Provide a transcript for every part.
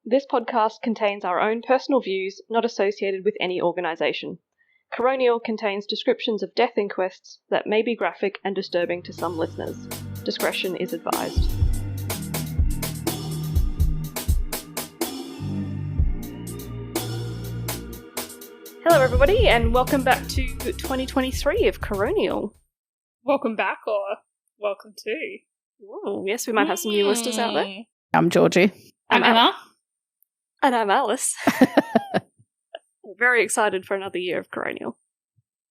This podcast contains our own personal views, not associated with any organisation. Coronial contains descriptions of death inquests that may be graphic and disturbing to some listeners. Discretion is advised. Hello everybody, and welcome back to 2023 of Coronial. Welcome back, or welcome to. Ooh, yes, we might have some new listeners out there. I'm Georgie. I'm Emma. And I'm Alice. We're very excited for another year of Coronial.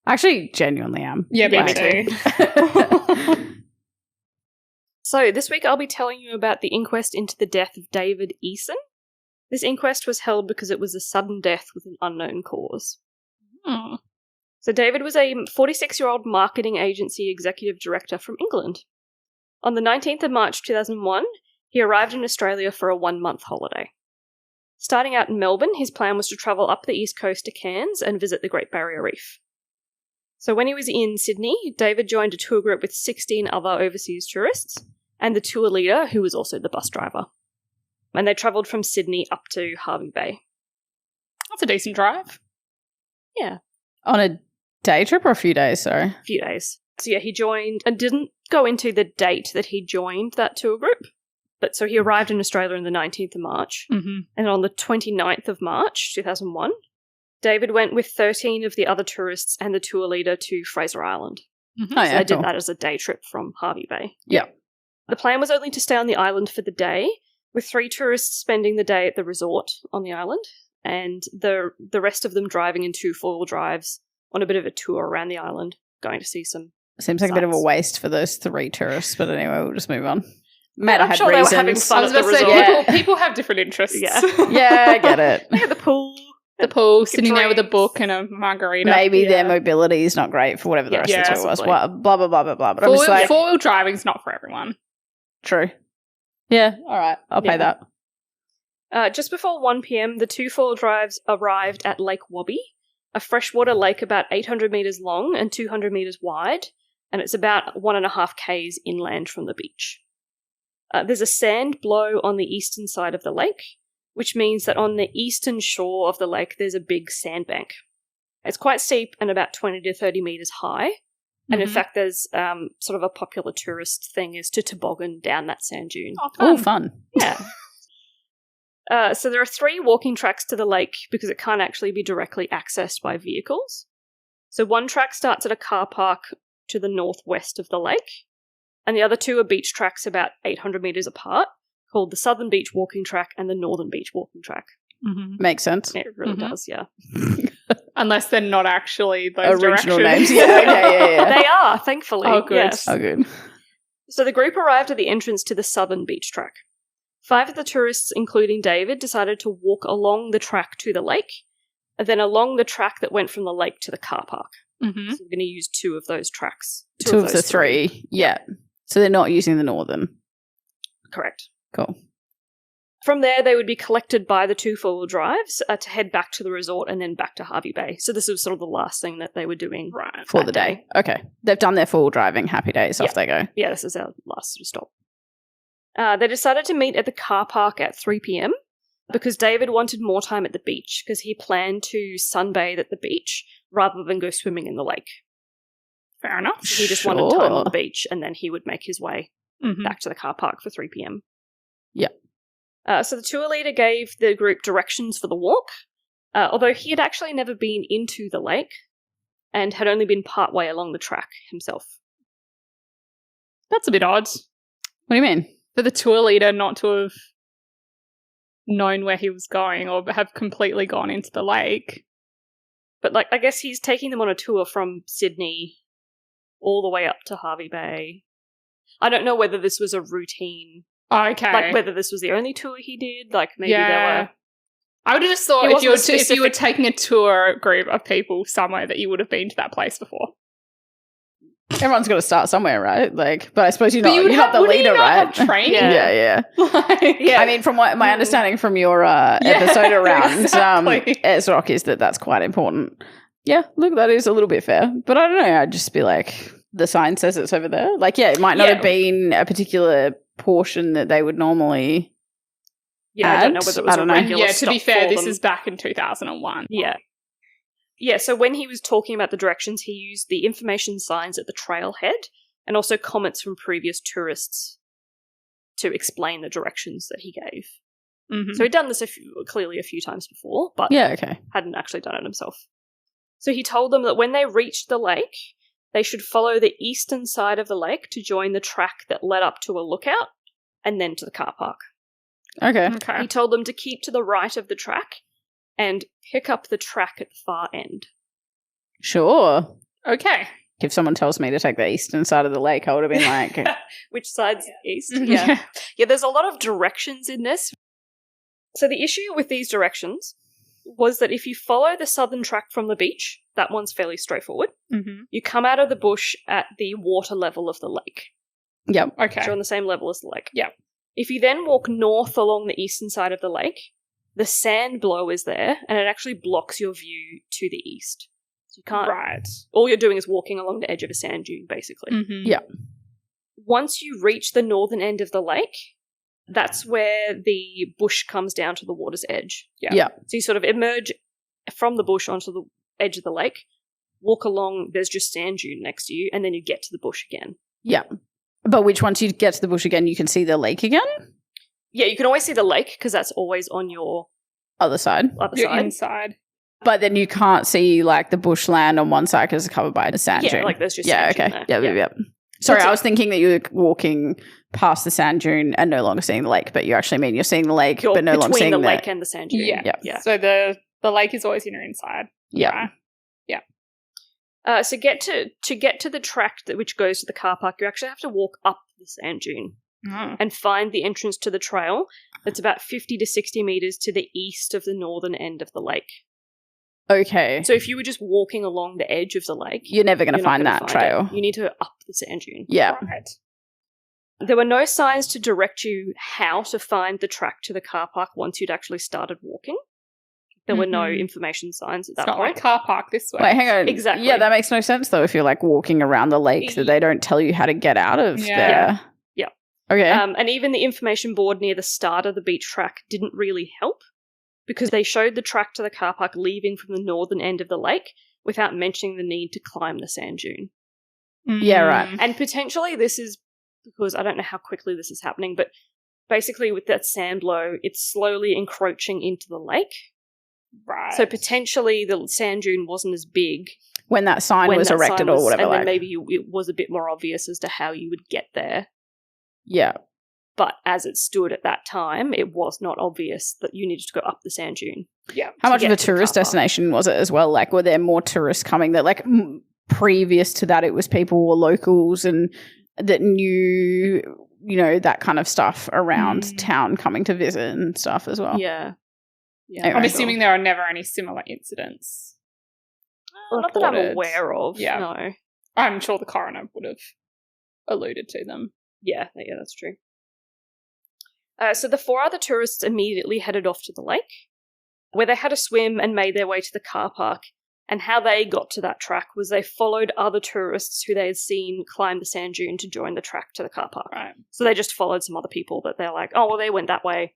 Actually, genuinely am. Yeah, me too. So this week I'll be telling you about the inquest into the death of David Eason. This inquest was held because it was a sudden death with an unknown cause. So David was a 46-year-old marketing agency executive director from England. On the 19th of March 2001, he arrived in Australia for a 1-month holiday. Starting out in Melbourne, his plan was to travel up the east coast to Cairns and visit the Great Barrier Reef. So when he was in Sydney, David joined a tour group with 16 other overseas tourists and the tour leader, who was also the bus driver. And they travelled from Sydney up to Hervey Bay. That's a decent drive. Yeah. On a day trip or a few days, sorry? A few days. So yeah, he joined and didn't go into the date that he joined that tour group. But so he arrived in Australia on the 19th of March. Mm-hmm. And on the 29th of March, 2001, David went with 13 of the other tourists and the tour leader to Fraser Island. Mm-hmm. Oh, So yeah, they did cool. that as a day trip from Hervey Bay. Yeah. The plan was only to stay on the island for the day, with 3 tourists spending the day at the resort on the island, and the rest of them driving in 2 4-wheel drives on a bit of a tour around the island, going to see some Seems like a bit of a sights. waste for those 3 tourists, but anyway, we'll just move on. Matt, I I'm had sure they were reasons. having fun I was at about the to say, resort. people have different interests. Yeah. Yeah, I get it. They had the pool. The pool, sitting there with a drinks. book and a margarita. Maybe Yeah. their mobility is not great for whatever the Yeah, rest of the tour was. possibly. Blah, blah, blah, blah, blah. But I'm just like, Four-wheel driving's not for everyone. true. Yeah, all right. I'll pay Yeah. that. Just before 1 p.m, the 2 4-wheel drives arrived at Lake Wabby, a freshwater lake about 800 metres long and 200 metres wide, and it's about 1.5 k's inland from the beach. There's a sand blow on the eastern side of the lake, which means that on the eastern shore of the lake there's a big sandbank. It's quite steep and about 20 to 30 metres high, and in Mhm. fact there's sort of a popular tourist thing is to toboggan down that sand dune. Oh, fun. Yeah. So there are 3 walking tracks to the lake because it can't actually be directly accessed by vehicles. So one track starts at a car park to the northwest of the lake, and the other 2 are beach tracks about 800 metres apart, called the Southern Beach Walking Track and the Northern Beach Walking Track. Mm-hmm. Makes sense. It really Mhm. does, yeah. Unless they're not actually those Original directions. names. Yeah, okay, yeah. They are, thankfully. Oh, good. Yes. Oh, good. So the group arrived at the entrance to the Southern Beach Track. 5 of the tourists, including David, decided to walk along the track to the lake, and then along the track that went from the lake to the car park. Mm-hmm. So we're going to use 2 of those tracks. 2 of the those 3. Yeah. So they're not using the northern. Correct. Cool. From there, they would be collected by the 2 4-wheel drives to head back to the resort and then back to Hervey Bay. So this was sort of the last thing that they were doing. Right. For that the day. Okay. They've done their full driving. Happy days. Off they go. Yeah, this is our last sort of stop. They decided to meet at the car park at 3 p.m. because David wanted more time at the beach because he planned to sunbathe at the beach rather than go swimming in the lake. Fair enough. So he just wanted time on Sure. the beach, and then he would make his way Mm-hmm. back to the car park for 3 p.m. Yep. So the tour leader gave the group directions for the walk, although he had actually never been into the lake and had only been partway along the track himself. That's a bit odd. What do you mean? For the tour leader not to have known where he was going or have completely gone into the lake. But like, I guess he's taking them on a tour from Sydney all the way up to Hervey Bay. I don't know whether this was a routine, Okay. like whether this was the only tour he did. Like maybe there were. I would have just thought It if you, were wasn't a if you were specific- taking a tour group of people somewhere that you would have been to that place before. Everyone's got to start somewhere, right? Like, but I suppose you're But not, you would you're not the wouldn't you leader, not right? have training? Yeah. yeah. Like, Yeah. I mean, from what my understanding from your Yeah, episode around exactly. Rock is that's quite important. Yeah, look, that is a little bit fair. But I don't know, I'd just be like, the sign says it's over there. Like, yeah, it might not Yeah. have been a particular portion that they would normally Yeah, I don't know whether it was a regular Yeah, to be stop fair, for this them. is back in 2001. Yeah. Yeah, so when he was talking about the directions, he used the information signs at the trailhead and also comments from previous tourists to explain the directions that he gave. Mm-hmm. So he'd done this clearly a few times before, but hadn't actually done it himself. So he told them that when they reached the lake, they should follow the eastern side of the lake to join the track that led up to a lookout and then to the car park. Okay. He told them to keep to the right of the track and pick up the track at the far end. Sure. Okay. If someone tells me to take the eastern side of the lake, I would have been like... Which side's east? Yeah. Yeah, there's a lot of directions in this. So the issue with these directions was that if you follow the southern track from the beach, that one's fairly straightforward. Mm-hmm. You come out of the bush at the water level of the lake. Yep. Okay. So you're on the same level as the lake. Yep. If you then walk north along the eastern side of the lake, the sand blow is there, and it actually blocks your view to the east. So you can't... Right. All you're doing is walking along the edge of a sand dune, basically. Mm-hmm. Yeah. Once you reach the northern end of the lake, that's where the bush comes down to the water's edge. Yeah. So you sort of emerge from the bush onto the edge of the lake, walk along, there's just sand dune next to you, and then you get to the bush again. Yeah. But once you get to the bush again, you can see the lake again? Yeah, you can always see the lake because that's always on your other side. Your inside. But then you can't see like the bushland on one side because it's covered by the sand dune. Yeah, like there's just sand dune there. Yeah. Sorry, I was thinking that you were walking past the sand dune and no longer seeing the lake, but you actually mean you're seeing the lake, but no longer seeing the lake and the sand dune. Yeah. So the lake is always in your inside. Yeah. Right? So to get to the track which goes to the car park, you actually have to walk up the sand dune and find the entrance to the trail that's about 50 to 60 meters to the east of the northern end of the lake. Okay. So if you were just walking along the edge of the lake, you're never going to find that trail. You need to up the sand dune. Yeah. Right. There were no signs to direct you how to find the track to the car park once you'd actually started walking. There were no information signs at that point. Like car park this way. Wait, hang on. Exactly. Yeah, that makes no sense though if you're like walking around the lake that they don't tell you how to get out of there. Yeah. Okay. And even the information board near the start of the beach track didn't really help because they showed the track to the car park leaving from the northern end of the lake without mentioning the need to climb the sand dune. Yeah, right. And potentially this is because I don't know how quickly this is happening, but basically with that sand blow, it's slowly encroaching into the lake. Right. So potentially the sand dune wasn't as big when that sign was erected or whatever. And then maybe it was a bit more obvious as to how you would get there. Yeah. But as it stood at that time, it was not obvious that you needed to go up the sand dune. Yeah. How much of a tourist destination was it as well? Like, were there more tourists coming that, like, previous to that, it was people or locals and that knew, you know, that kind of stuff around town coming to visit and stuff as well? Yeah. Anyway, I'm assuming there are never any similar incidents. Not that I'm aware of. Yeah. No. I'm sure the coroner would have alluded to them. Yeah, that's true. So the 4 other tourists immediately headed off to the lake, where they had a swim and made their way to the car park. And how they got to that track was they followed other tourists who they had seen climb the sand dune to join the track to the car park. Right. So they just followed some other people that they're like, oh, well, they went that way.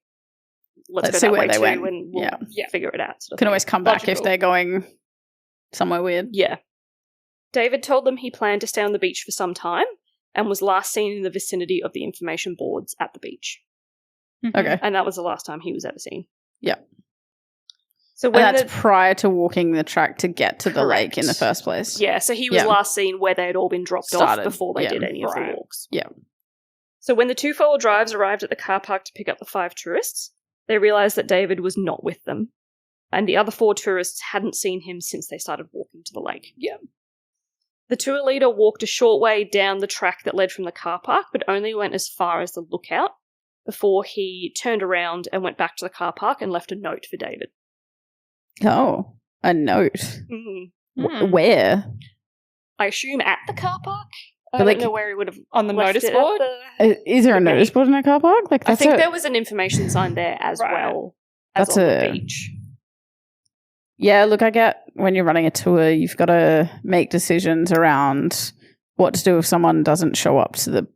Let's go see that where way they too, went. and we'll figure it out. Sort of Can thing. always come back Logical. if they're going somewhere weird. Yeah. David told them he planned to stay on the beach for some time and was last seen in the vicinity of the information boards at the beach. Okay. And that was the last time he was ever seen. Yeah. So when that's prior to walking the track to get to the lake in the first place. Yeah, so he was last seen where they had all been dropped off before they did any of the walks. Yeah. So when the 2 4-wheel drives arrived at the car park to pick up the 5 tourists, they realised that David was not with them. And the other 4 tourists hadn't seen him since they started walking to the lake. Yeah. The tour leader walked a short way down the track that led from the car park, but only went as far as the lookout before he turned around and went back to the car park and left a note for David. Oh, a note. Where? I assume at the car park. But I don't know where he would have on the left notice it board. Is there a notice board in a car park? Like, I think there was an information sign there as well as That's on the beach. Yeah, look, I get when you're running a tour, you've got to make decisions around what to do if someone doesn't show up to the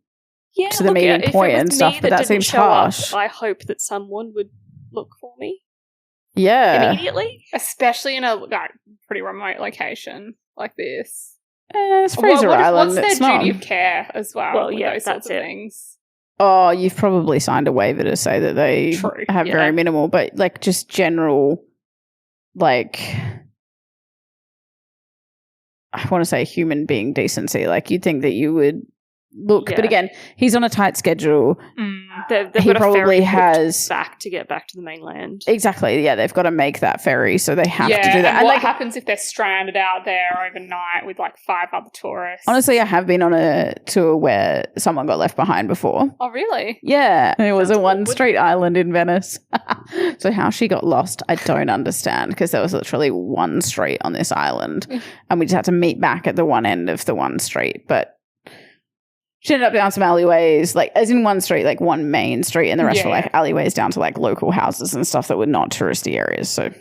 meeting point and stuff. But that seems harsh. I hope that someone would look for me Yeah. immediately. Especially in a pretty remote location like this. It's Fraser Island. What's It's their not. duty of care as well? Well, with yeah, those sorts that's of it. things. Oh, you've probably signed a waiver to say that they True, have very minimal, but like just general, like, I want to say human being decency. Like you'd think that you would look, but again, he's on a tight schedule. They've He got a probably ferry has back to get back to the mainland. Exactly. Yeah, they've got to make that ferry, so they have to do that. And what like, happens if they're stranded out there overnight with like 5 other tourists? honestly, I have been on a tour where someone got left behind before. Oh, really? Yeah, and it was Sounds a one awkward. street island in Venice. So how she got lost, I don't understand, because there was literally one street on this island, and we just had to meet back at the one end of the one street. But she ended up down some alleyways, like as in one street, like one main street, and the rest were like alleyways down to like local houses and stuff that were not touristy areas. So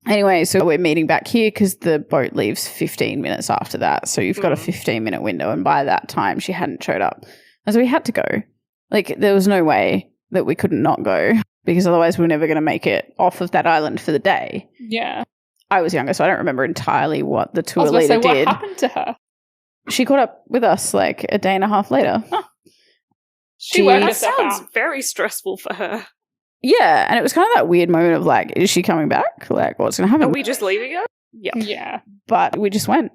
anyway, so we're meeting back here because the boat leaves 15 minutes after that. So you've got a 15-minute window, and by that time she hadn't showed up. And so we had to go. Like there was no way that we couldn't not go, because otherwise we were never going to make it off of that island for the day. Yeah. I was younger, so I don't remember entirely what the I tour was going to leader say, did. what happened to her? She caught up with us like a day and a half later. She worked That herself sounds out. very stressful for her. Yeah, and it was kind of that weird moment of like, is she coming back? Like, what's going to happen? Are we just leaving her? Yeah. Yeah. But we just went.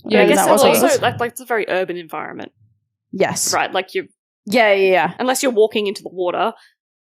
Yeah, I And guess that it's was also us. like it's a very urban environment, Yes. right? Like you, Yeah. unless you're walking into the water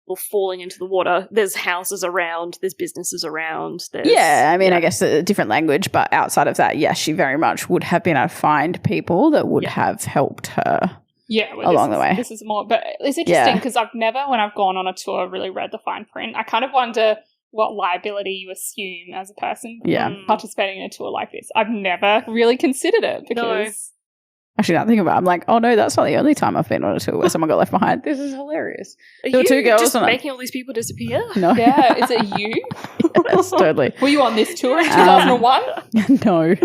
or falling into the water, there's houses around, there's businesses around. There's, Yeah, I mean, I guess a different language, but outside of that, yes, she very much would have been able to find people that would have helped her. Yeah, along the way. This is more, but it's interesting because I've never, when I've gone on a tour, really read the fine print. I kind of wonder what liability you assume as a person participating in a tour like this. I've never really considered it because Actually, now think about it, I'm like, oh no, that's not the only time I've been on a tour where someone got left behind. This is hilarious. Are There were you two girls just on it. making all these people disappear? No. yeah, is it you? Yes, totally. Were you on this tour in 2001? No.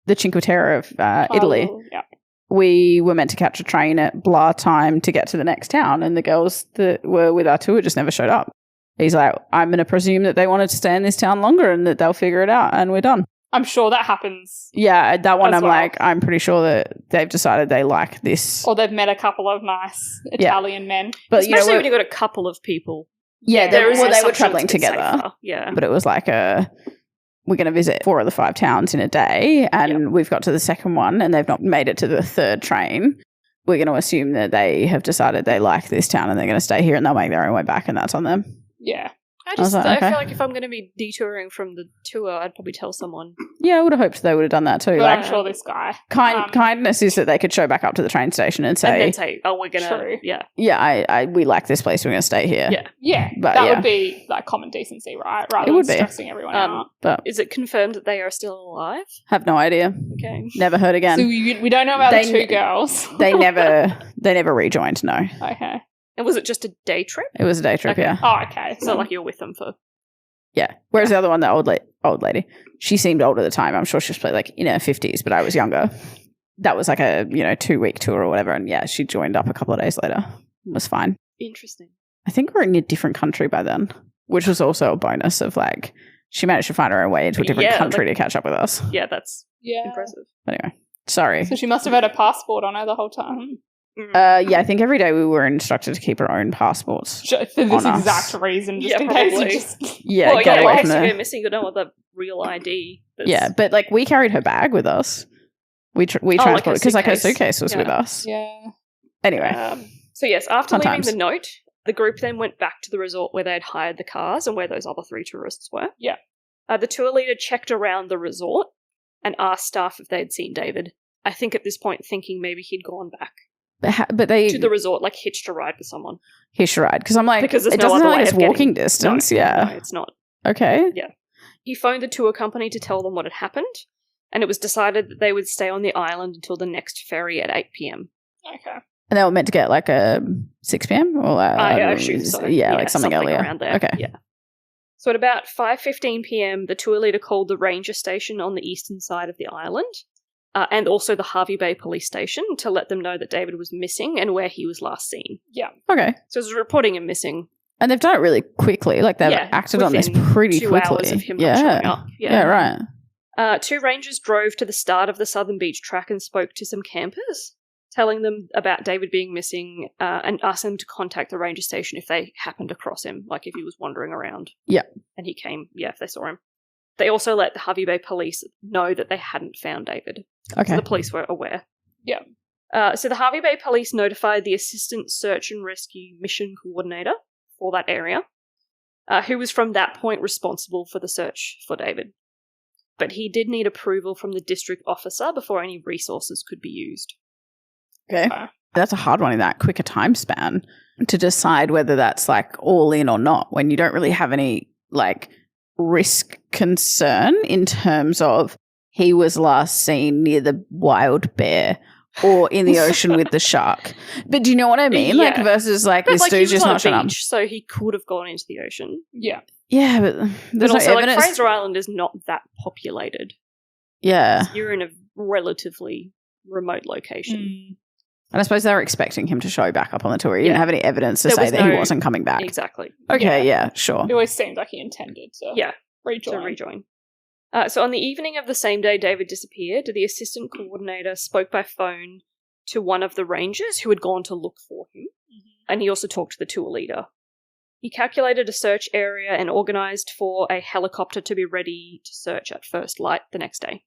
The Cinque Terre of Italy. Oh, yeah. We were meant to catch a train at blah time to get to the next town, and the girls that were with our tour just never showed up. He's like, I'm going to presume that they wanted to stay in this town longer and that they'll figure it out, and we're done. I'm sure that happens. Yeah, that one As I'm well. like, I'm pretty sure that they've decided they like this. Or they've met a couple of nice Italian men. But Especially when you've got a couple of people. yeah, There is they were assumption traveling it's a bit together. safer. Yeah. But it was like we're going to visit 4 of the 5 towns in a day, and we've got to the second one and they've not made it to the third train. We're going to assume that they have decided they like this town and they're going to stay here, and they'll make their own way back, and that's on them. Yeah. I was like, okay. feel like if I'm going to be detouring from the tour, I'd probably tell someone. Yeah, I would have hoped they would have done that too. But Like, I'm sure this guy. kindness is that they could show back up to the train station and And say, then say, oh, we're going to. True. Yeah. yeah, we like this place, we're going to stay here. Yeah. Yeah, But, that yeah. would be like common decency, right? Rather It would than be. stressing everyone out. But Is it confirmed that they are still alive? have no idea. Okay. Never heard again. So we don't know about They the 2 ne- girls. They never rejoined, no. Okay. And was it just a day trip? It was a day trip, Okay. yeah. Oh, okay. So like you're with them for. Yeah. Whereas the other one, the old lady, she seemed old at the time. I'm sure she was probably like in her 50s, but I was younger. That was like a 2-week tour or whatever. And yeah, she joined up a couple of days later. It was fine. Interesting. I think we're in a different country by then, which was also a bonus of like, she managed to find her own way into a different Yeah, country like- to catch up with us. Yeah, that's Yeah. impressive. Anyway, sorry. So she must have had a passport on her the whole time. Yeah, I think every day we were instructed to keep our own passports. For this On us. exact reason, just Yeah, in case you probably. just... Yeah, Well, get yeah, away in from case you the... go missing, you don't want the real ID. That's- Yeah, but like we carried her bag with us. We like a transported because like her suitcase. suitcase was Yeah. with us. Yeah. Anyway, So yes, after Fun leaving times. the note, the group then went back to the resort where they had hired the cars and where those other 3 tourists were. Yeah. The tour leader checked around the resort and asked staff if they'd seen David. I think at this point thinking maybe he'd gone back but they to the resort, like hitched a ride with someone. hitched a ride because I'm like, Because there's it no doesn't other sound like way it's of getting- walking distance. No, Yeah. no, it's not. Okay. He phoned the tour company to tell them what had happened, and it was decided that they would stay on the island until the next ferry at 8 p.m. Okay. And they were meant to get like a 6 p.m. or I assume so. Yeah, like something earlier. around there. Okay. Yeah. So at about 5:15 p.m., the tour leader called the ranger station on the eastern side of the island, and also the Harvey Bay police station to let them know that David was missing and where he was last seen. Yeah. Okay. So it was reporting him missing And they've done it really quickly. Like, they've acted on this pretty 2 quickly. hours of him not showing up. Yeah, right. 2 rangers drove to the start of the Southern Beach track and spoke to some campers, telling them about David being missing and asked them to contact the ranger station if they happened across him, like if he was wandering around. Yeah. And he came, if they saw him. They also let the Harvey Bay police know that they hadn't found David. Okay. So the police were aware. Yeah. So the Harvey Bay police notified the Assistant Search and Rescue Mission Coordinator for that area, who was from that point responsible for the search for David. But he did need approval from the district officer before any resources could be used. Okay. That's a hard one in that quicker time span to decide whether that's like all in or not when you don't really have any like risk concern in terms of he was last seen near the wild bear or in the ocean with the shark. But do you know what I mean? Like versus like this dude's just not showing up. So he could have gone into the ocean. Yeah. Yeah, but there's also, no evidence. Like, Fraser Island is not that populated. Yeah. You're in a relatively remote location. And I suppose they were expecting him to show back up on the tour. He didn't have any evidence to say that he wasn't coming back. Exactly. Okay, yeah, sure. It always seemed like he intended to rejoin. So on the evening of the same day David disappeared, the assistant coordinator spoke by phone to one of the rangers who had gone to look for him, and he also talked to the tour leader. He calculated a search area and organised for a helicopter to be ready to search at first light the next day.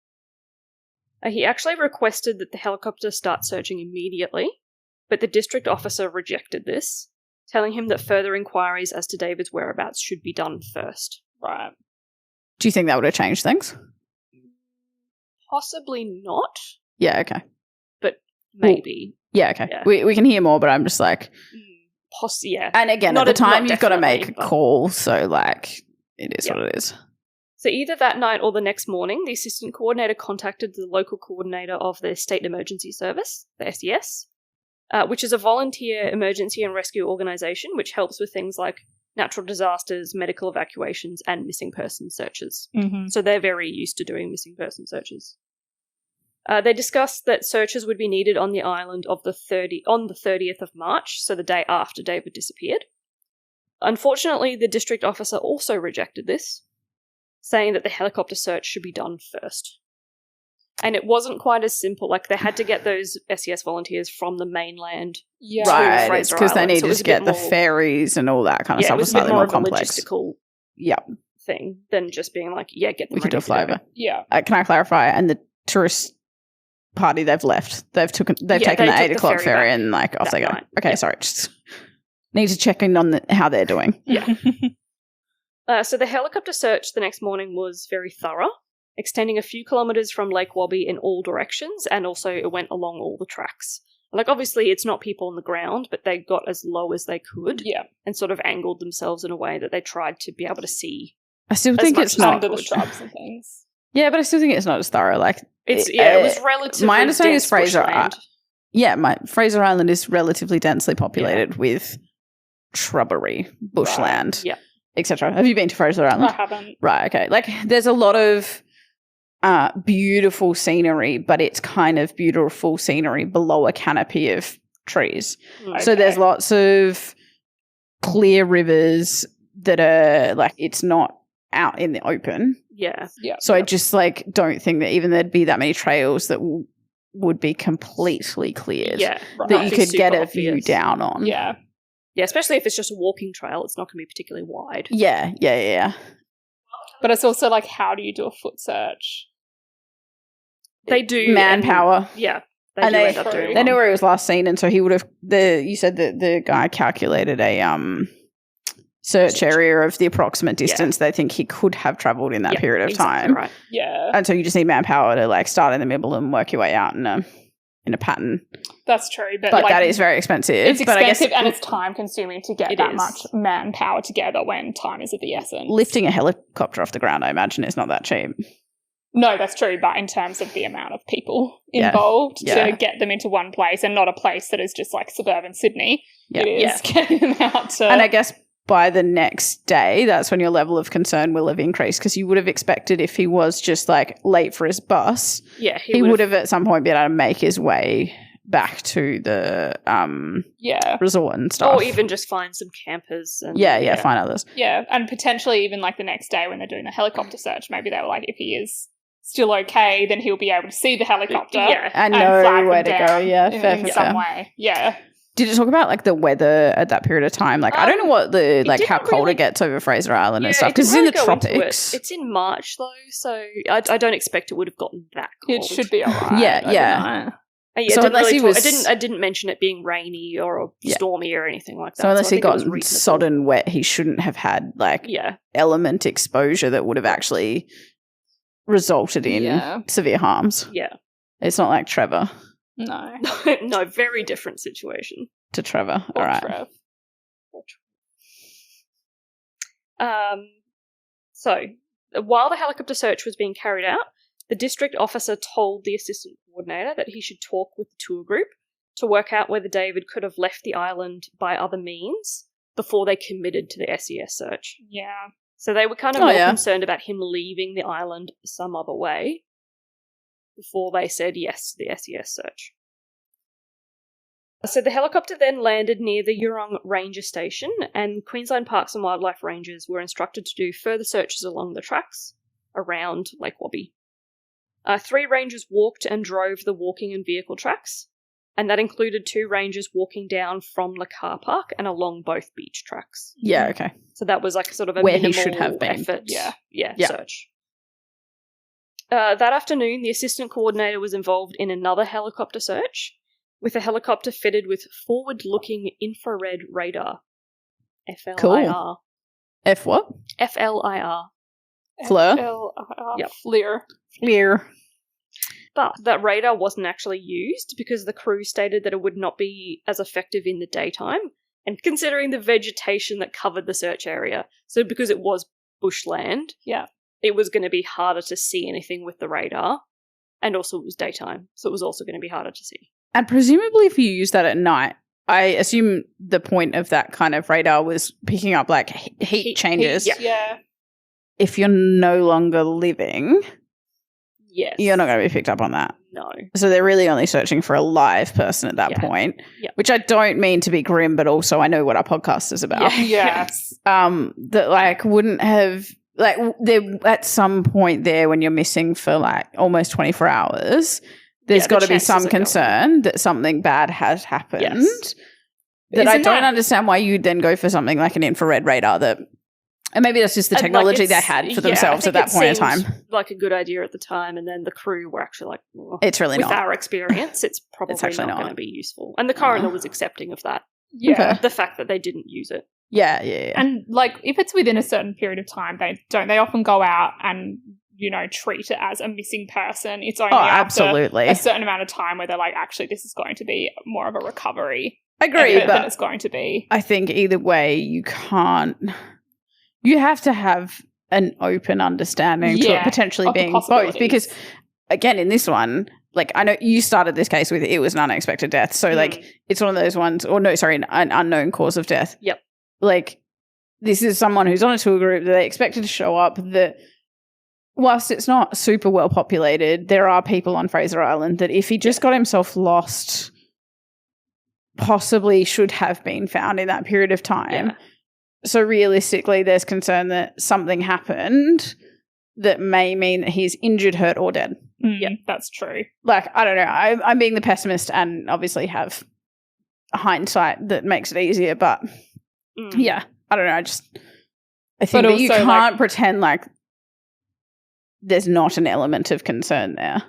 He actually requested that the helicopter start searching immediately, but the district officer rejected this, telling him that further inquiries as to David's whereabouts should be done first. Right. Do you think that would have changed things? Possibly not. Yeah, okay. But maybe. Yeah, okay. Yeah. We can hear more, but I'm just like... yeah. And again, at the time, you've got to make a call, so like, it is what it is. So either that night or the next morning, the assistant coordinator contacted the local coordinator of the State Emergency Service, the SES, which is a volunteer emergency and rescue organisation which helps with things like natural disasters, medical evacuations, and missing person searches. So they're very used to doing missing person searches. They discussed that searches would be needed on the island on the 30th of March, so the day after David disappeared. Unfortunately, the district officer also rejected this, saying that the helicopter search should be done first. And it wasn't quite as simple. Like, they had to get those SES volunteers from the mainland to Fraser Island. Right, because they needed to get the ferries and all that kind of stuff. It was a bit more of a complex. logistical thing than just being like, get them we could do a flyover. Yeah. Can I clarify? And the tourist party, they've left. They've taken the 8 o'clock ferry and like off they go. Okay, sorry. Just need to check in on how they're doing. Yeah. So the helicopter search the next morning was very thorough, extending a few kilometres from Lake Wabby in all directions, and also it went along all the tracks. Like, obviously, it's not people on the ground, but they got as low as they could and sort of angled themselves in a way that they tried to be able to see. I still think it's not under the shrubs and things. Yeah, but I still think it's not as thorough. Like, it was relatively. My understanding is Fraser Island. Fraser Island is relatively densely populated with shrubbery, bushland, etc. Have you been to Fraser Island? I haven't. Right. Okay. Like, there's a lot of beautiful scenery, but it's kind of beautiful scenery below a canopy of trees. Okay. So there's lots of clear rivers that are like, it's not out in the open. Yeah. So I just like don't think that even there'd be that many trails that would be completely cleared that you could get a view down on. Yeah, especially if it's just a walking trail, it's not going to be particularly wide. Yeah. But it's also like, how do you do a foot search? They do manpower. They end up doing. They knew where he was last seen, and so he would have. You said that the guy calculated a search area of the approximate distance they think he could have travelled in that period of time. Right. Yeah. And so you just need manpower to like start in the middle and work your way out in a pattern. That's true, but like, that is very expensive. It's expensive, but I guess and it's time consuming to get that much manpower together when time is of the essence. Lifting a helicopter off the ground, I imagine, is not that cheap. No, that's true, but in terms of the amount of people involved to get them into one place, and not a place that is just like suburban Sydney, it is getting them out to... And I guess by the next day, that's when your level of concern will have increased, because you would have expected if he was just like late for his bus, he would have at some point been able to make his way back to the resort and stuff. Or even just find some campers. And, find others. Yeah, and potentially even like the next day when they're doing the helicopter search, maybe they were like, if he is still okay, then he'll be able to see the helicopter and know where to go. Yeah, in some way. Yeah. Did it talk about like the weather at that period of time? Like I don't know what the how cold it gets over Fraser Island and stuff because it's in the tropics. It's in March though, so I don't expect it would have gotten that cold. It should be alright. Yeah, so unless I didn't mention it being rainy or stormy or anything like that. So unless he got sodden wet, he shouldn't have had element exposure that would have actually resulted in severe harms. Yeah. It's not like Trevor. No. No, very different situation. To Trevor. All right. Trev. So, while the helicopter search was being carried out, the district officer told the assistant coordinator that he should talk with the tour group to work out whether David could have left the island by other means before they committed to the SES search. Yeah. So they were kind of more concerned about him leaving the island some other way before they said yes to the SES search. So the helicopter then landed near the Yurong Ranger Station, and Queensland Parks and Wildlife Rangers were instructed to do further searches along the tracks around Lake Wabby. 3 rangers walked and drove the walking and vehicle tracks, and that included 2 rangers walking down from the car park and along both beach tracks. Yeah, okay. So that was like sort of a where minimal he should have been. Effort, search. That afternoon, the assistant coordinator was involved in another helicopter search, with a helicopter fitted with forward-looking infrared radar. FLIR. Cool. F what? FLIR. FLIR? Yep. FLIR. FLIR. But that radar wasn't actually used because the crew stated that it would not be as effective in the daytime, and considering the vegetation that covered the search area, so because it was bushland, it was going to be harder to see anything with the radar, and also it was daytime, so it was also going to be harder to see. And presumably if you use that at night, I assume the point of that kind of radar was picking up like heat changes. Yeah. If you're no longer living... Yes. You're not going to be picked up on that. No. So they're really only searching for a live person at that point, which I don't mean to be grim, but also I know what our podcast is about. Yes. That like wouldn't have, like there at some point there when you're missing for like almost 24 hours, there's got to be some concern that something bad has happened. Yes. That I don't understand why you'd then go for something like an infrared radar that... And maybe that's just the technology they had for themselves at that point in time. Like a good idea at the time, and then the crew were actually like, it's really with not. our experience, it's probably actually not going to be useful. And the coroner was accepting of that. Yeah. The fact that they didn't use it. Yeah. And like if it's within a certain period of time, they often go out and, you know, treat it as a missing person. It's only after a certain amount of time where they're like, actually, this is going to be more of a recovery. I agree, but than it's going to be. I think either way, you can't. You have to have an open understanding to it potentially being both. Because, again, in this one, like, I know you started this case with it was an unexpected death. So, like, it's one of those ones, an unknown cause of death. Yep. Like, this is someone who's on a tour group that they expected to show up, that whilst it's not super well populated, there are people on Fraser Island that if he just got himself lost, possibly should have been found in that period of time. Yeah. So realistically, there's concern that something happened that may mean that he's injured, hurt, or dead. Yeah, that's true. Like, I don't know. I'm being the pessimist and obviously have hindsight that makes it easier. But, yeah, I don't know. I think that you can't pretend like there's not an element of concern there.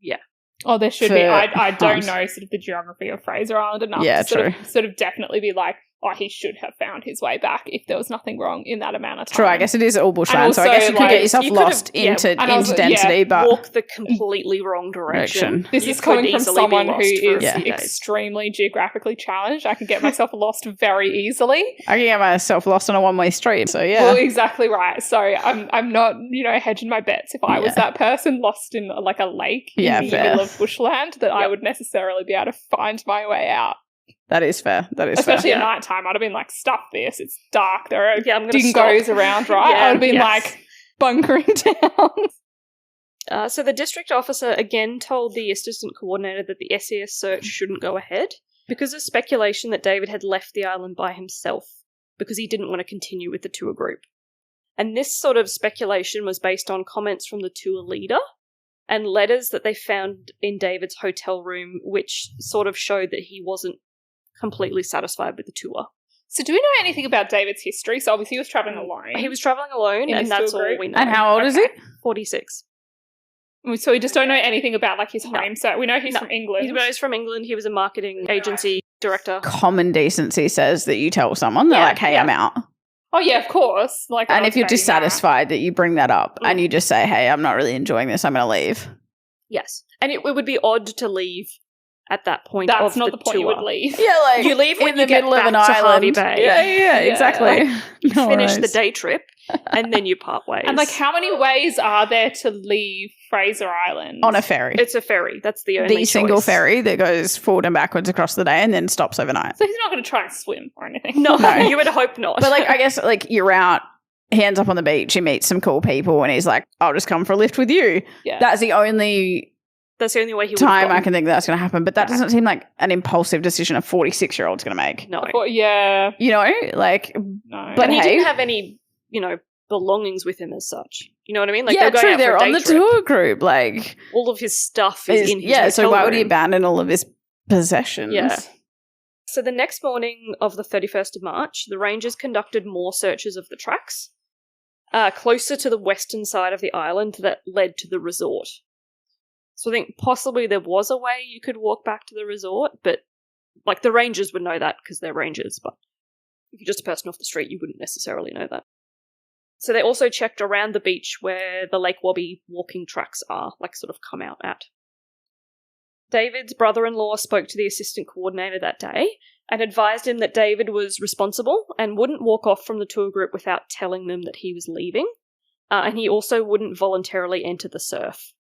Yeah. Oh, there should be. I don't know sort of the geography of Fraser Island enough to sort of definitely be like, oh, he should have found his way back if there was nothing wrong in that amount of time. True, I guess it is all bushland, so I guess you could get yourself lost into density, but... walk the completely wrong direction. This is coming from someone who is extremely geographically challenged. I can get myself lost very easily. I can get myself lost on a one-way street, so yeah. Well, exactly right. So I'm not, hedging my bets if I was that person lost in like a lake in the middle of bushland that I would necessarily be able to find my way out. That is fair. Especially at night time. I'd have been like, stuff this. It's dark. There are dingoes around, right? I would have been like bunkering down. So the district officer again told the assistant coordinator that the SES search shouldn't go ahead because of speculation that David had left the island by himself because he didn't want to continue with the tour group. And this sort of speculation was based on comments from the tour leader and letters that they found in David's hotel room, which sort of showed that he wasn't completely satisfied with the tour. So do we know anything about David's history? So obviously he was travelling alone. He was travelling alone, and that's all we know. And how old is he? 46. So we just don't know anything about like his home. So we know he's from England. He's from England. He was a marketing agency director. Common decency says that you tell someone, they're like, hey, I'm out. Oh, yeah, of course. Like, and if you're dissatisfied that you bring that up and you just say, hey, I'm not really enjoying this, I'm going to leave. Yes. And it would be odd to leave at that point. That's not the point tour. you would leave. Yeah, like you leave when in you the get middle of an back to Harvey island. Bay. Yeah, exactly. You finish the day trip and then you part ways. And like, how many ways are there to leave Fraser Island? On a ferry. It's a ferry. That's the only single ferry that goes forward and backwards across the day and then stops overnight. So he's not going to try and swim or anything. No, you would hope not. But like, I guess like you're out, he ends up on the beach, he meets some cool people and he's like, I'll just come for a lift with you. Yeah. That's the only way he would time I can think that's going to happen. But that doesn't seem like an impulsive decision a 46-year-old's going to make. No. Yeah. You know, like, no. But and he didn't have any, belongings with him as such. You know what I mean? Like, yeah, they're going true. out for They're a on the day trip. tour group. Like, all of his stuff is in his yeah, so why room. would he abandon all of his possessions? Yeah. So the next morning of the 31st of March, the rangers conducted more searches of the tracks closer to the western side of the island that led to the resort. So I think possibly there was a way you could walk back to the resort, but like the rangers would know that because they're rangers, but if you're just a person off the street, you wouldn't necessarily know that. So they also checked around the beach where the Lake Wabby walking tracks are, like sort of come out at. David's brother-in-law spoke to the assistant coordinator that day and advised him that David was responsible and wouldn't walk off from the tour group without telling them that he was leaving, and he also wouldn't voluntarily enter the surf.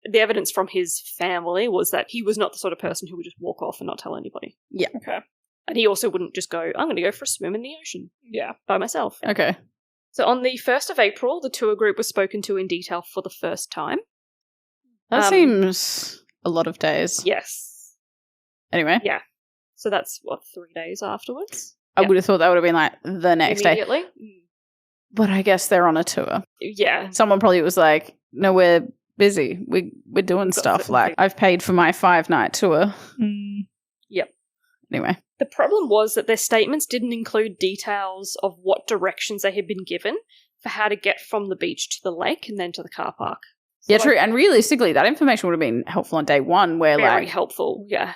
The evidence from his family was that he was not the sort of person who would just walk off and not tell anybody. Yeah. Okay. And he also wouldn't just go, I'm going to go for a swim in the ocean. Yeah. By myself. Okay. So on the 1st of April, the tour group was spoken to in detail for the first time. That seems a lot of days. Yes. Anyway. Yeah. So that's, 3 days afterwards? I would have thought that would have been like the next day. Immediately? But I guess they're on a tour. Yeah. Someone probably was like, no, we're busy. We're doing stuff. Like, I've paid for my 5-night tour. Yep. Anyway. The problem was that their statements didn't include details of what directions they had been given for how to get from the beach to the lake and then to the car park. So yeah, true. And realistically, that information would have been helpful on day one where very helpful, yeah.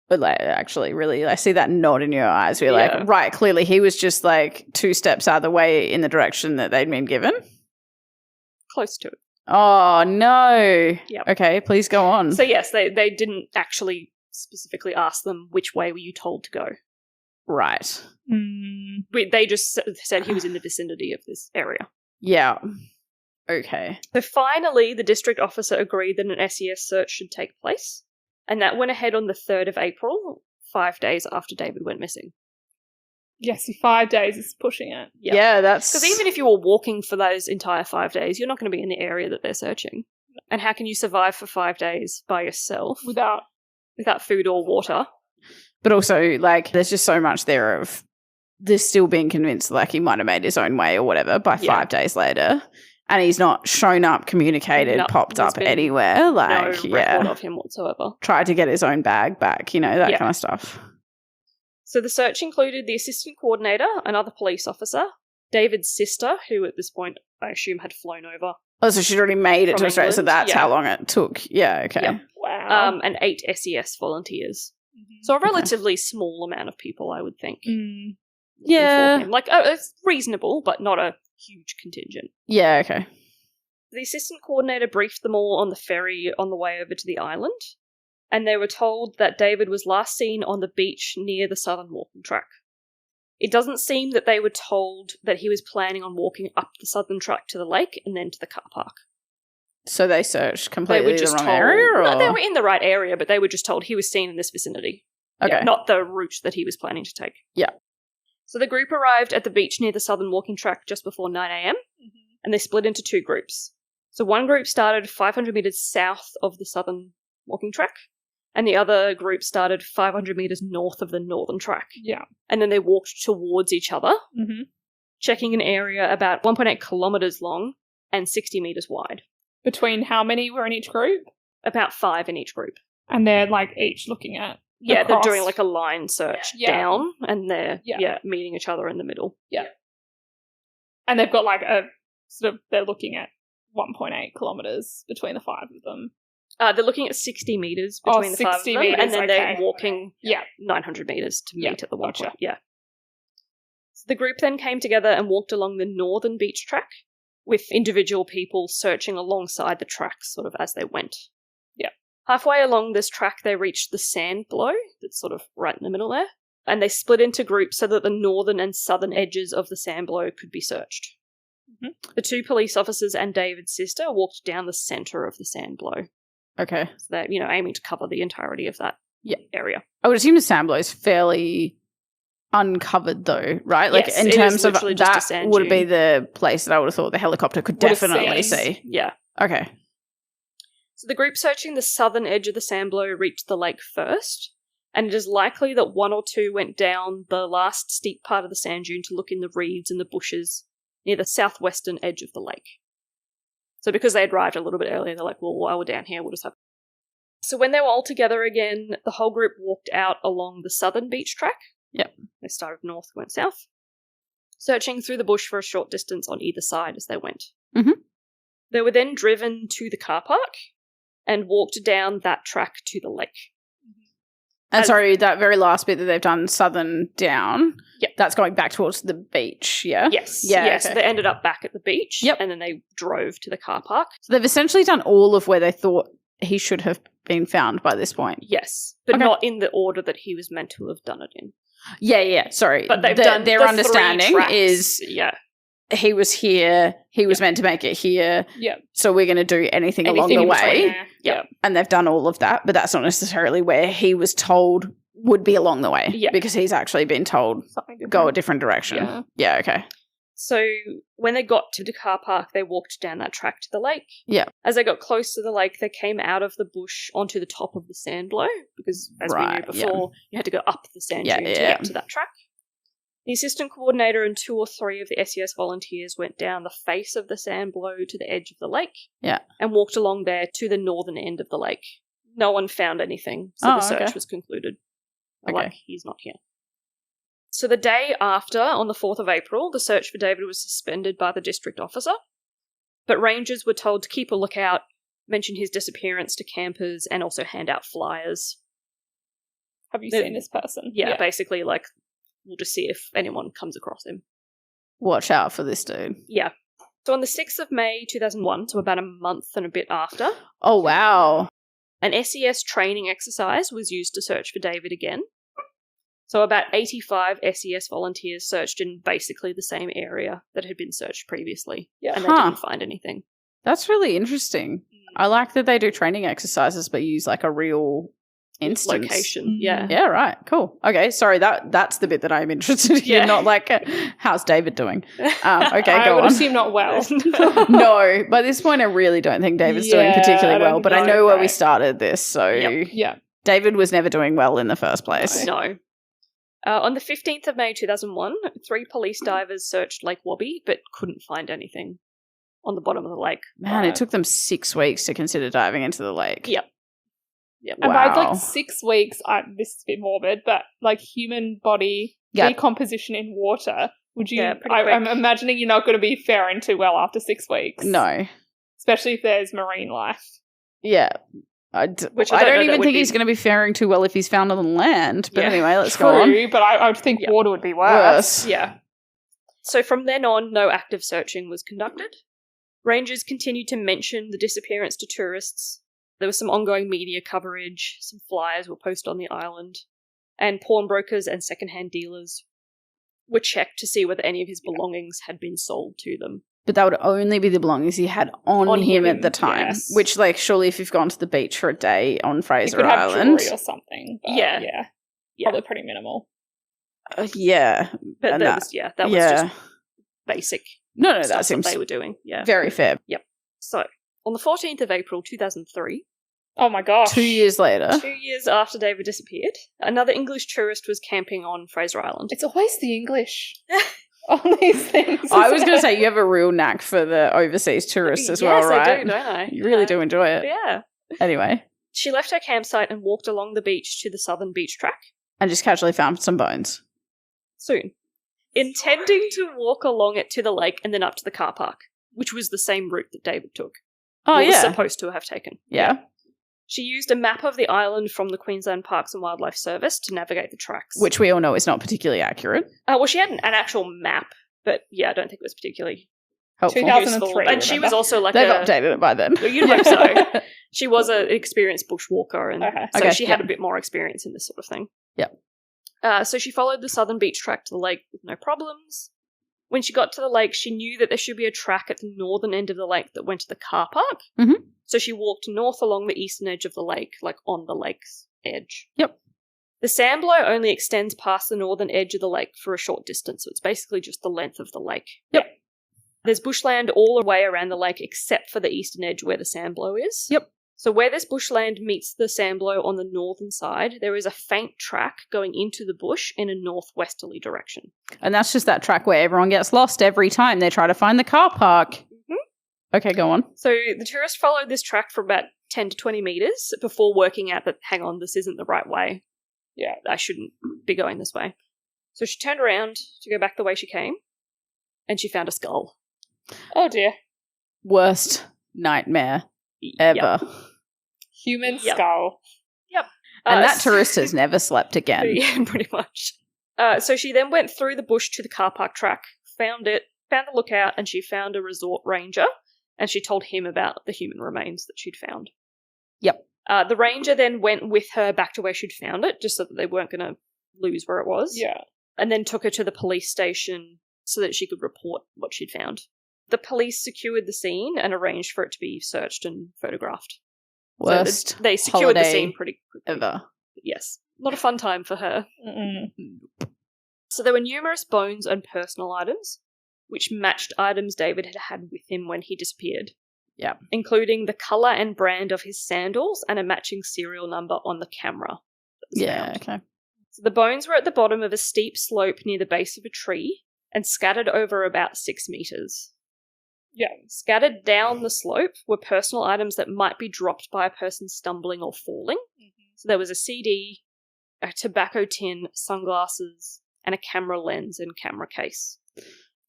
But like, actually, really, I see that nod in your eyes. We're like, right, clearly he was just like 2 steps out of the way in the direction that they'd been given. Close to it. Oh, no. Yep. Okay, please go on. So yes, they didn't actually specifically ask them which way were you told to go. Right. They just said he was in the vicinity of this area. Yeah. Okay. So finally, the district officer agreed that an SES search should take place, and that went ahead on the 3rd of April, 5 days after David went missing. Yes, 5 days is pushing it. Yeah, that's... Because even if you were walking for those entire 5 days, you're not going to be in the area that they're searching. And how can you survive for 5 days by yourself without food or water? But also, like, there's just so much there of this still being convinced, like, he might have made his own way or whatever by 5 days later. And he's not shown up, communicated, popped up anywhere. Like, no record of him whatsoever. Tried to get his own bag back, that kind of stuff. So the search included the assistant coordinator, another police officer, David's sister, who at this point I assume had flown over. Oh, so she'd already made it to Australia, so that's how long it took. Yeah, okay. Yeah. Wow. And 8 SES volunteers. So a relatively small amount of people, I would think. Yeah. Like, it's reasonable, but not a huge contingent. Yeah, okay. The assistant coordinator briefed them all on the ferry on the way over to the island, and they were told that David was last seen on the beach near the southern walking track. It doesn't seem that they were told that he was planning on walking up the southern track to the lake and then to the car park. So they searched completely the wrong area? Or? No, they were in the right area, but they were just told he was seen in this vicinity. Okay. Yeah, not the route that he was planning to take. Yeah. So the group arrived at the beach near the southern walking track just before 9 a.m, and they split into 2 groups. So one group started 500 metres south of the southern walking track, and the other group started 500 metres north of the northern track. Yeah. And then they walked towards each other, Mm-hmm. checking an area about 1.8 kilometres long and 60 metres wide. Between how many were in each group? About 5 in each group. And they're like each looking at Yeah, across. they're doing like a line search down, and they're meeting each other in the middle. Yeah. And they've got like a sort of, they're looking at 1.8 kilometres between the 5 of them. They're looking at 60 metres between the 5 of them, meters, and then they're walking 900 metres to meet at the one point. Yeah. So the group then came together and walked along the northern beach track, with individual people searching alongside the tracks sort of as they went. Yeah. Halfway along this track, they reached the sand blow that's sort of right in the middle there, and they split into groups so that the northern and southern edges of the sand blow could be searched. Mm-hmm. The 2 police officers and David's sister walked down the centre of the sand blow. Okay. So they're, aiming to cover the entirety of that area. I would assume the sand blow is fairly uncovered though, right? Like Yes, in it terms is of literally just a that sand would be dune. the place that I would have thought the helicopter could Would have definitely seen. see. Yeah. Okay. So the group searching the southern edge of the sand blow reached the lake first, and it is likely that 1 or 2 went down the last steep part of the sand dune to look in the reeds and the bushes near the southwestern edge of the lake. So because they had arrived a little bit earlier, they're like, well, while we're down here, we'll just have... So when they were all together again, the whole group walked out along the southern beach track. Yep. They started north, went south, searching through the bush for a short distance on either side as they went. Mm-hmm. They were then driven to the car park and walked down that track to the lake. And sorry, that very last bit that they've done southern down, Yep. that's going back towards the beach, yeah? Yes. Yeah, Yes. okay. So they ended up back at the beach. Yep. And then they drove to the car park. So they've essentially done all of where they thought he should have been found by this point. Yes. But Okay. not in the order that he was meant to have done it in. Yeah, sorry. But they've done their the 3 understanding tracks. is he was here, he was meant to make it here, so we're going to do anything along the in way. between. Yeah. And they've done all of that, but that's not necessarily where he was told would be along the way. Yeah. Because he's actually been told Something different. go a different direction. Yeah. Yeah, okay. So when they got to the car park, they walked down that track to the lake. Yeah. As they got close to the lake, they came out of the bush onto the top of the sand blow, because as we knew before, you had to go up the sand dune to get to that track. The assistant coordinator and 2 or 3 of the SES volunteers went down the face of the sand blow to the edge of the lake and walked along there to the northern end of the lake. No one found anything, so the search was concluded. Okay. Like, he's not here. So the day after, on the 4th of April, the search for David was suspended by the district officer, but rangers were told to keep a lookout, mention his disappearance to campers, and also hand out flyers. Have you seen this person? Yeah, basically, like, we'll just see if anyone comes across him. Watch out for this dude. Yeah. So on the 6th of May 2001, so about a month and a bit after, Oh, wow. an SES training exercise was used to search for David again. So about 85 SES volunteers searched in basically the same area that had been searched previously, and they didn't find anything. That's really interesting. I like that they do training exercises but use like a real instance. Location, yeah. Yeah, right. Cool. Okay, sorry, that's the bit that I'm interested in, not like how's David doing. Okay, I go would on. assume not well. No, by this point I really don't think David's doing particularly well, but I know where we started this, so Yeah. David was never doing well in the first place. No. On the 15th of May 2001, 3 police divers searched Lake Wabby but couldn't find anything on the bottom of the lake. Man, it took them 6 weeks to consider diving into the lake. Yep. And by like 6 weeks, this is a bit morbid, but like human body decomposition in water, would you? I'm imagining you're not going to be faring too well after 6 weeks. No, especially if there's marine life. Yeah, I don't even think he's going to be faring too well if he's found on land. But anyway, let's go on. But I would think water would be worse. Yeah. So from then on, no active searching was conducted. Rangers continued to mention the disappearance to tourists. There was some ongoing media coverage, some flyers were posted on the island, and pawnbrokers and secondhand dealers were checked to see whether any of his belongings had been sold to them. But that would only be the belongings he had on him at the time, yes. Which, like, surely if you've gone to the beach for a day on Fraser could have Island, jewelry or something. But yeah, probably pretty minimal. Yeah, but that was just basic. No, that seems seems what they were doing. Yeah, very fair. Yep. So On the 14th of April 2003... Oh my gosh. 2 years later. 2 years after David disappeared, another English tourist was camping on Fraser Island. It's always the English on these things. I was going to say, you have a real knack for the overseas tourists as well, right? Yes, I do, don't I? You really do enjoy it. Yeah. Anyway. She left her campsite and walked along the beach to the southern beach track. And just casually found some bones. Soon. Intending to walk along it to the lake and then up to the car park, which was the same route that David took. Oh, was yeah. supposed to have taken. Yeah. She used a map of the island from the Queensland Parks and Wildlife Service to navigate the tracks. Which we all know is not particularly accurate. Well, she had an actual map, but yeah, I don't think it was particularly helpful. 2003. And she was also like They've updated it by then. Well, you'd hope so. She was an experienced bushwalker, and so she had a bit more experience in this sort of thing. Yep. So she followed the southern beach track to the lake with no problems. When she got to the lake, she knew that there should be a track at the northern end of the lake that went to the car park. Mm-hmm. So she walked north along the eastern edge of the lake, like on the lake's edge. Yep. The sandblow only extends past the northern edge of the lake for a short distance, so it's basically just the length of the lake. Yep. There's bushland all the way around the lake except for the eastern edge where the sandblow is. Yep. So where this bushland meets the sandblow on the northern side, there is a faint track going into the bush in a northwesterly direction. And that's just that track where everyone gets lost every time they try to find the car park. Mm-hmm. Okay, go on. So the tourist followed this track for about 10 to 20 metres before working out that, hang on, this isn't the right way. Yeah, I shouldn't be going this way. So she turned around to go back the way she came, and she found a skull. Oh dear. Worst nightmare ever. Yep. Human skull. Yep. And that tourist has never slept again. Yeah, pretty much. So she then went through the bush to the car park track, found the lookout, and she found a resort ranger, and she told him about the human remains that she'd found. Yep. The ranger then went with her back to where she'd found it, just so that they weren't going to lose where it was. Yeah. And then took her to the police station so that she could report what she'd found. The police secured the scene and arranged for it to be searched and photographed. Worst so they secured the scene pretty quickly. Ever. Yes. Not a fun time for her. Mm-mm. So there were numerous bones and personal items, which matched items David had had with him when he disappeared. Yeah. Including the colour and brand of his sandals and a matching serial number on the camera. Yeah, okay. So the bones were at the bottom of a steep slope near the base of a tree and scattered over about 6 metres. Yeah. Scattered down the slope were personal items that might be dropped by a person stumbling or falling. Mm-hmm. So there was a CD, a tobacco tin, sunglasses, and a camera lens and camera case.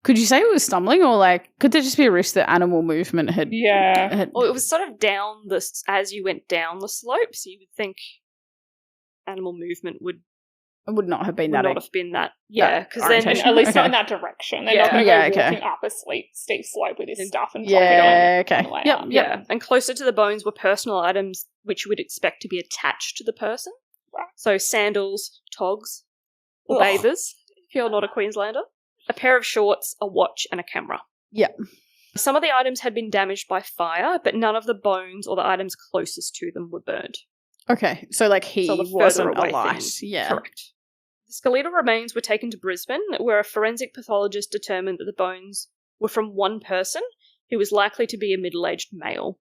Could you say it was stumbling, or could there just be a risk that animal movement had... Yeah. Well, it was sort of down as you went down the slope, so you would think animal movement would not have been that. Yeah, because then at least not in that direction. They're not going to go walking up a steep slope with his stuff and dropping it on the way up. Yeah, and closer to the bones were personal items which you would expect to be attached to the person. Right. So sandals, togs, or bathers, if you're not a Queenslander. A pair of shorts, a watch, and a camera. Yeah. Some of the items had been damaged by fire, but none of the bones or the items closest to them were burned. Okay, so he wasn't alive. Yeah. Correct. The skeletal remains were taken to Brisbane, where a forensic pathologist determined that the bones were from one person who was likely to be a middle-aged male.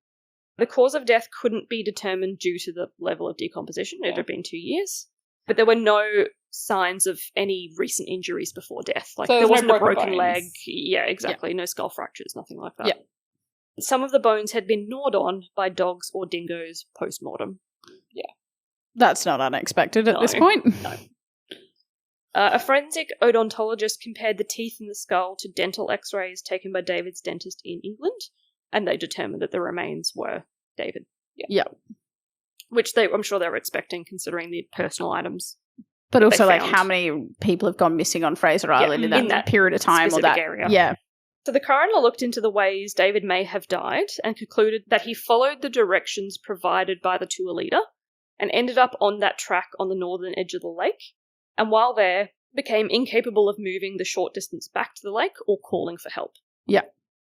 The cause of death couldn't be determined due to the level of decomposition. It had been 2 years. But there were no signs of any recent injuries before death. So there wasn't a broken bones. leg. Yeah, exactly. Yeah. No skull fractures, nothing like that. Yeah. Some of the bones had been gnawed on by dogs or dingoes post-mortem. Yeah. That's not unexpected at this point. No. A forensic odontologist compared the teeth in the skull to dental x-rays taken by David's dentist in England, and they determined that the remains were David. Yeah. Which I'm sure they were expecting, considering the personal items. But also, how many people have gone missing on Fraser Island in that period of time, or that area? Yeah. So the coroner looked into the ways David may have died and concluded that he followed the directions provided by the tour leader and ended up on that track on the northern edge of the lake, and while there, became incapable of moving the short distance back to the lake or calling for help. Yeah.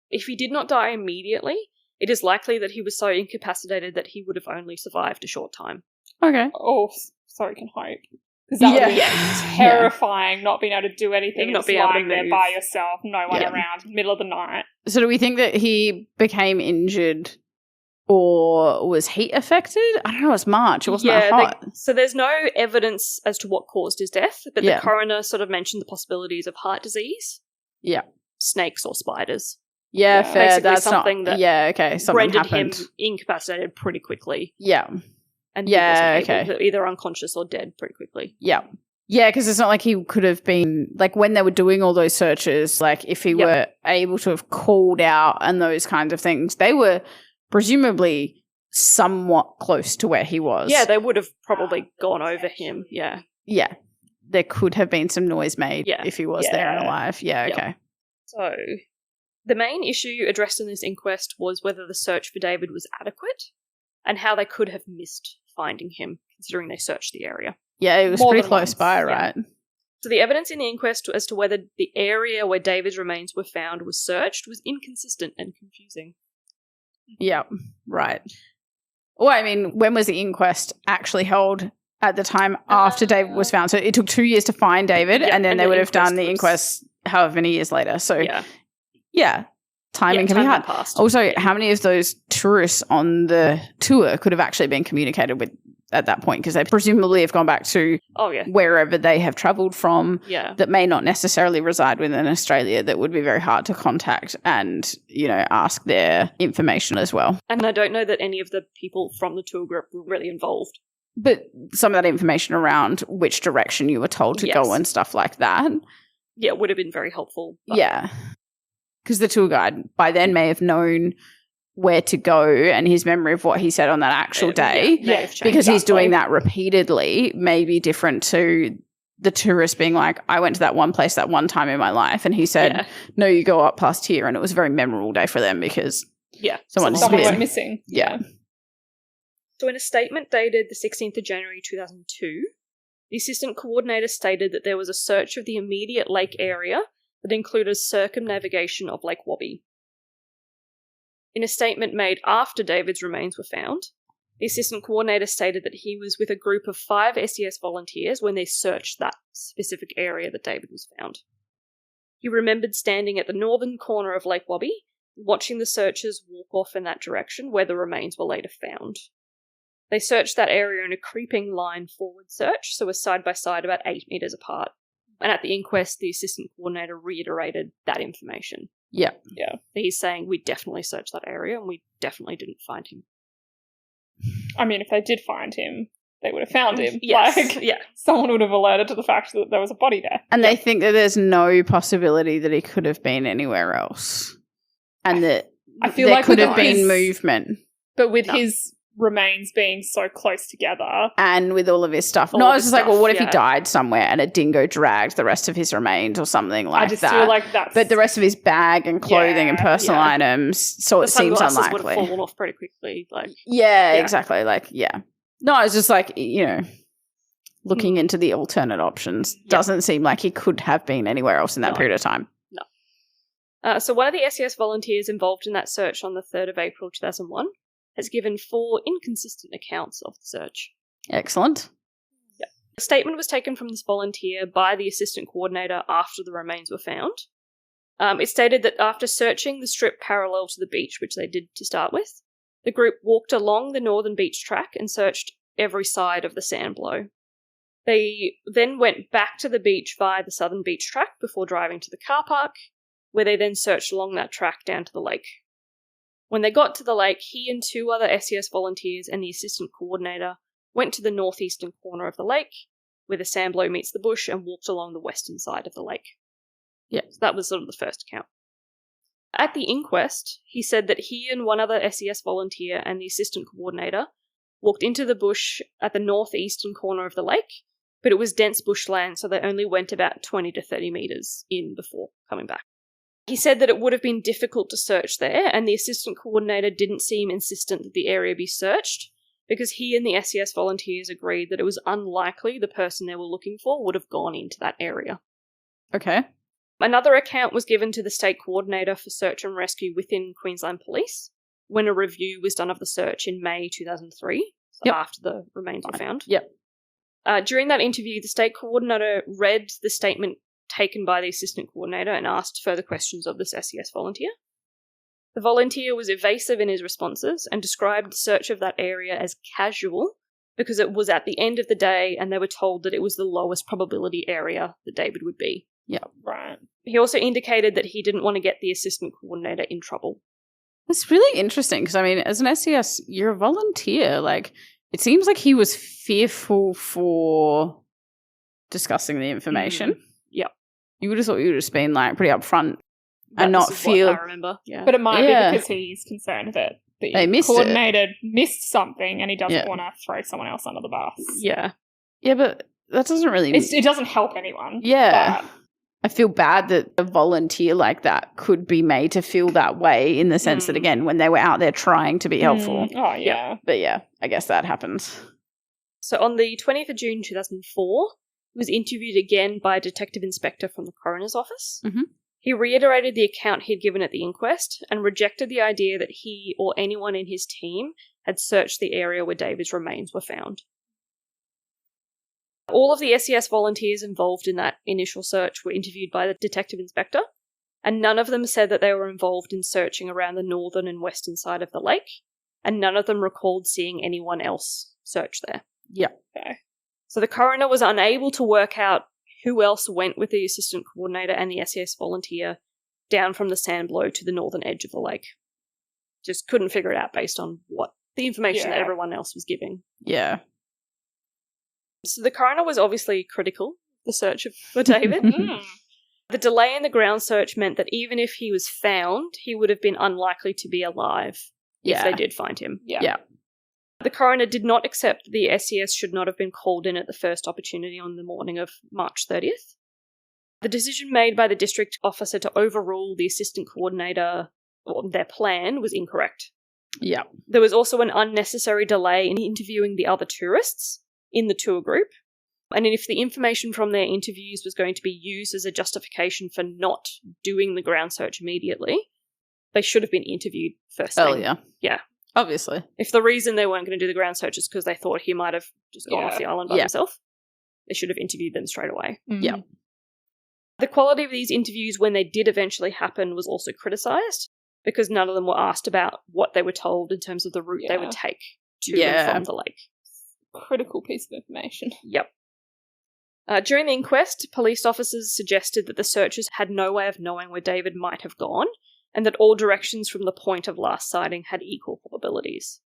If he did not die immediately, it is likely that he was so incapacitated that he would have only survived a short time. Okay. Oh, sorry, can hope. Because that would be terrifying, not being able to do anything, not being lying there by yourself, no one around, middle of the night. So do we think that he became injured Or was heat affected? I don't know, it's March. It wasn't that hot. So there's no evidence as to what caused his death, but the coroner sort of mentioned the possibilities of heart disease. Yeah. Snakes or spiders. Yeah, fair. Basically That's something not, that something rendered happened. him incapacitated pretty quickly. Yeah. And he wasn't either unconscious or dead pretty quickly. Yeah. Yeah, because it's not like he could have been, like, when they were doing all those searches, like, if he were able to have called out and those kinds of things, they were presumably somewhat close to where he was. Yeah, they would have probably gone over him, yeah. Yeah. There could have been some noise made if he was there and alive. Yeah, okay. So, the main issue addressed in this inquest was whether the search for David was adequate and how they could have missed finding him, considering they searched the area. Yeah, it was pretty close by, right? Yeah. So the evidence in the inquest as to whether the area where David's remains were found was searched was inconsistent and confusing. Yeah, right. Well, I mean, when was the inquest actually held at the time after David was found? So it took 2 years to find David, and then they would have done the inquest however many years later. So, timing can be hard. Also, how many of those tourists on the tour could have actually been communicated with at that point? Because they presumably have gone back to wherever they have travelled from that may not necessarily reside within Australia, that would be very hard to contact and, ask their information as well. And I don't know that any of the people from the tour group were really involved. But some of that information around which direction you were told to go and stuff like that. Yeah, it would have been very helpful. Yeah. Because the tour guide by then may have known where to go, and his memory of what he said on that actual day, because he's doing that repeatedly, may be different to the tourist being like, I went to that one place that one time in my life, and he said, no, you go up past here, and it was a very memorable day for them because someone went missing. Yeah. So in a statement dated the 16th of January 2002, the assistant coordinator stated that there was a search of the immediate lake area that included circumnavigation of Lake Wabby. In a statement made after David's remains were found, the assistant coordinator stated that he was with a group of 5 SES volunteers when they searched that specific area that David was found. He remembered standing at the northern corner of Lake Wabby, watching the searchers walk off in that direction where the remains were later found. They searched that area in a creeping line forward search, so were side by side about 8 metres apart. And at the inquest, the assistant coordinator reiterated that information. Yeah. He's saying, we definitely searched that area and we definitely didn't find him. I mean, if they did find him, they would have found him. Yes. Someone would have alerted to the fact that there was a body there. And they think that there's no possibility that he could have been anywhere else. And that I feel there like could have been movement. But with his remains being so close together. And with all of his stuff. I was just like, well, what if he died somewhere and a dingo dragged the rest of his remains or something like that? I just feel like that's... But the rest of his bag and clothing and personal items, so it seems unlikely. Would have fallen off pretty quickly. Exactly. No, I was just like, looking into the alternate options. Doesn't seem like he could have been anywhere else in that period of time. No. So one of the SES volunteers involved in that search on the 3rd of April 2001 has given 4 inconsistent accounts of the search. Excellent. A statement was taken from this volunteer by the assistant coordinator after the remains were found. It stated that after searching the strip parallel to the beach, which they did to start with, the group walked along the northern beach track and searched every side of the sand blow. They then went back to the beach via the southern beach track before driving to the car park, where they then searched along that track down to the lake. When they got to the lake, he and 2 other SES volunteers and the assistant coordinator went to the northeastern corner of the lake, where the sandblow meets the bush, and walked along the western side of the lake. So that was sort of the first account. At the inquest, he said that he and 1 other SES volunteer and the assistant coordinator walked into the bush at the northeastern corner of the lake, but it was dense bushland, so they only went about 20 to 30 metres in before coming back. He said that it would have been difficult to search there, and the assistant coordinator didn't seem insistent that the area be searched, because he and the SES volunteers agreed that it was unlikely the person they were looking for would have gone into that area. Okay. Another account was given to the state coordinator for search and rescue within Queensland Police when a review was done of the search in May 2003, so after the remains were found. During that interview, the state coordinator read the statement taken by the assistant coordinator and asked further questions of this SES volunteer. The volunteer was evasive in his responses and described the search of that area as casual because it was at the end of the day and they were told that it was the lowest probability area that David would be. Yeah, right. He also indicated that he didn't want to get the assistant coordinator in trouble. It's really interesting because, I mean, as an SES, you're a volunteer. Like, it seems like he was fearful for discussing the information. Yep. You would have thought you would have just been, like, pretty upfront and not feel... I remember, yeah. But it might be because he's concerned that the coordinator missed something and he doesn't want to throw someone else under the bus. Yeah. Yeah, but that doesn't really... It doesn't help anyone. Yeah. But... I feel bad that a volunteer like that could be made to feel that way in the sense that, again, when they were out there trying to be helpful. Oh, yeah. But yeah, I guess that happens. So on the 20th of June 2004, he was interviewed again by a detective inspector from the coroner's office. Mm-hmm. He reiterated the account he'd given at the inquest and rejected the idea that he or anyone in his team had searched the area where David's remains were found. All of the SES volunteers involved in that initial search were interviewed by the detective inspector, and none of them said that they were involved in searching around the northern and western side of the lake, and none of them recalled seeing anyone else search there. Yeah. Okay. So the coroner was unable to work out who else went with the assistant coordinator and the SES volunteer down from the sandblow to the northern edge of the lake. Just couldn't figure it out based on what the information that everyone else was giving. Yeah. So the coroner was obviously critical of the search for David. The delay in the ground search meant that even if he was found, he would have been unlikely to be alive if they did find him. Yeah. The coroner did not accept that the SES should not have been called in at the first opportunity on the morning of March 30th. The decision made by the district officer to overrule the assistant coordinator or their plan was incorrect. Yeah. There was also an unnecessary delay in interviewing the other tourists in the tour group, and if the information from their interviews was going to be used as a justification for not doing the ground search immediately, they should have been interviewed first thing. Earlier. Yeah. Obviously. If the reason they weren't going to do the ground search is because they thought he might have just gone off the island by himself, they should have interviewed them straight away. Yeah. The quality of these interviews when they did eventually happen was also criticised because none of them were asked about what they were told in terms of the route they would take to and from the lake. Critical piece of information. Yep. During the inquest, police officers suggested that the searchers had no way of knowing where David might have gone, and that all directions from the point of last sighting had equal probabilities.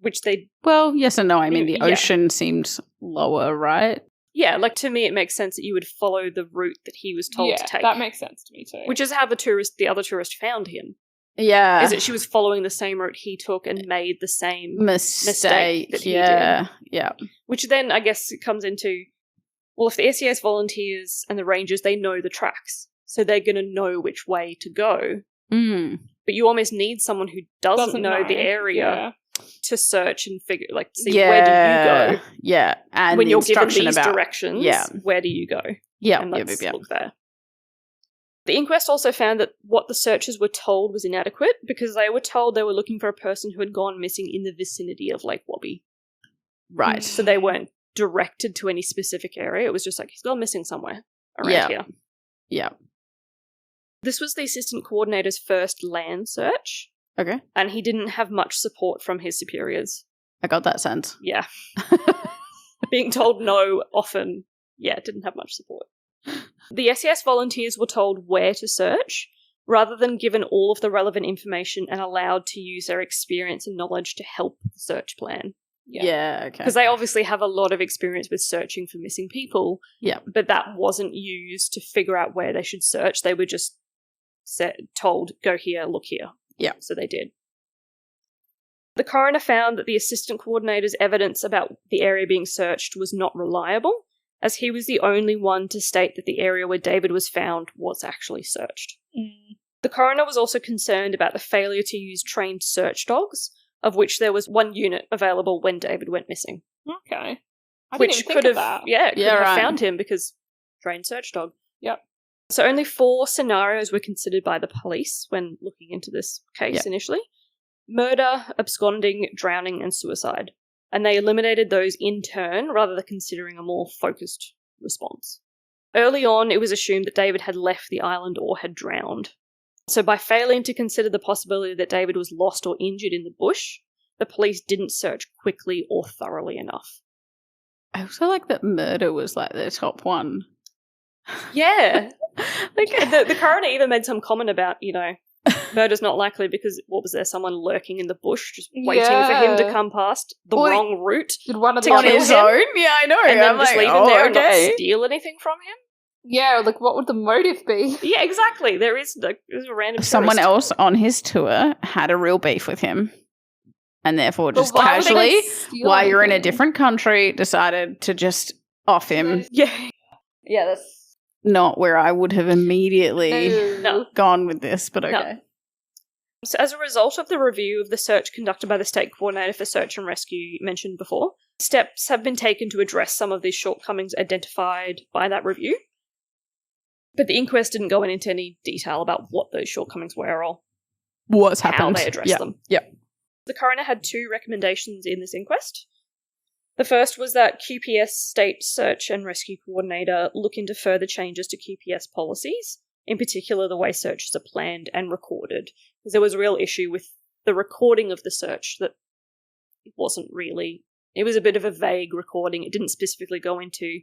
Which they... Well, yes and no. I mean, the ocean seemed lower, right? Yeah, like to me it makes sense that you would follow the route that he was told to take. That makes sense to me too. Which is how the other tourist found him. Yeah. Is that she was following the same route he took and made the same mistake that he did. Yeah. Which then, I guess, it comes into, well, if the SES volunteers and the rangers, they know the tracks, so they're going to know which way to go. But you almost need someone who doesn't know the area to search and figure, like, see where do you go? Yeah. And when you're given these directions, where do you go? Yeah. And let's look there. The inquest also found that what the searchers were told was inadequate because they were told they were looking for a person who had gone missing in the vicinity of Lake Wabby. Right. So they weren't directed to any specific area. It was just like, he's gone missing somewhere around here. Yeah. This was the assistant coordinator's first land search. Okay. And he didn't have much support from his superiors. I got that sense. Yeah. Being told no often, didn't have much support. The SES volunteers were told where to search, rather than given all of the relevant information and allowed to use their experience and knowledge to help the search plan. Yeah, okay. Because they obviously have a lot of experience with searching for missing people. Yeah. But that wasn't used to figure out where they should search. They were just told, go here, look here. Yeah. So they did. The coroner found that the assistant coordinator's evidence about the area being searched was not reliable, as he was the only one to state that the area where David was found was actually searched. The coroner was also concerned about the failure to use trained search dogs, of which there was one unit available when David went missing. Okay. I which didn't even could think have, of that. could have found him because trained search dog. Yep. So only 4 scenarios were considered by the police when looking into this case initially. Murder, absconding, drowning, and suicide. And they eliminated those in turn rather than considering a more focused response. Early on, it was assumed that David had left the island or had drowned. So by failing to consider the possibility that David was lost or injured in the bush, the police didn't search quickly or thoroughly enough. I also like that murder was like their top one. Yeah. The coroner even made some comment about, murder's not likely because, what was there, someone lurking in the bush just waiting for him to come past the wrong route one of to on kill his him? own? Yeah, I know. And then I'm just like, leave him there and not steal anything from him? Yeah, like what would the motive be? Yeah, exactly. There's a random Someone tourist. else on his tour had a real beef with him. And therefore just why would they casually, steal while you're in a anything? different country, decided to just off him. Yeah. Yeah, that's... Not where I would have immediately No. gone with this, but okay. No. So as a result of the review of the search conducted by the State Coordinator for Search and Rescue mentioned before, steps have been taken to address some of these shortcomings identified by that review. But the inquest didn't go into any detail about what those shortcomings were or What's how happened? they addressed them. Yep. The coroner had 2 recommendations in this inquest. The first was that QPS State Search and Rescue Coordinator look into further changes to QPS policies, in particular the way searches are planned and recorded. Because there was a real issue with the recording of the search that it wasn't really... It was a bit of a vague recording. It didn't specifically go into